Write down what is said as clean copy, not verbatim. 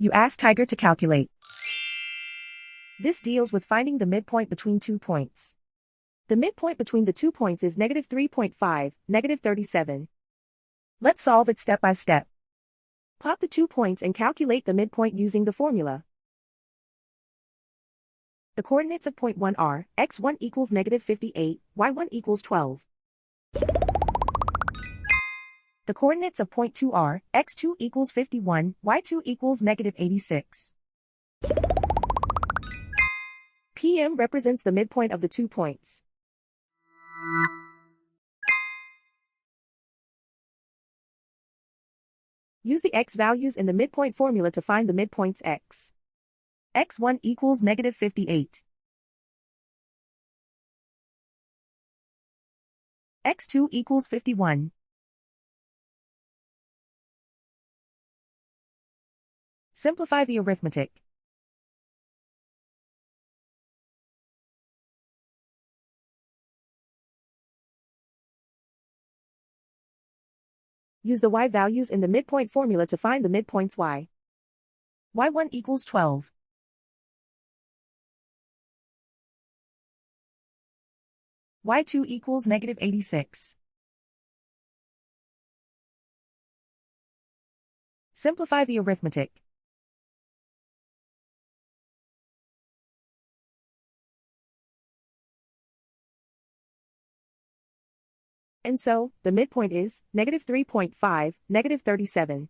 You ask Tiger to calculate. This deals with finding the midpoint between 2 points. The midpoint between the 2 points is -3.5, -37. Let's solve it step by step. Plot the 2 points and calculate the midpoint using the formula. The coordinates of point 1 are, x1 equals -58, y1 equals 12. The coordinates of point 2 are, x2 equals 51, y2 equals -86. PM represents the midpoint of the 2 points. Use the x values in the midpoint formula to find the midpoints x. x1 equals -58. x2 equals 51. Simplify the arithmetic. Use the y values in the midpoint formula to find the midpoints y. y1 equals 12. y2 equals -86. Simplify the arithmetic. And so, the midpoint is -3.5, -37.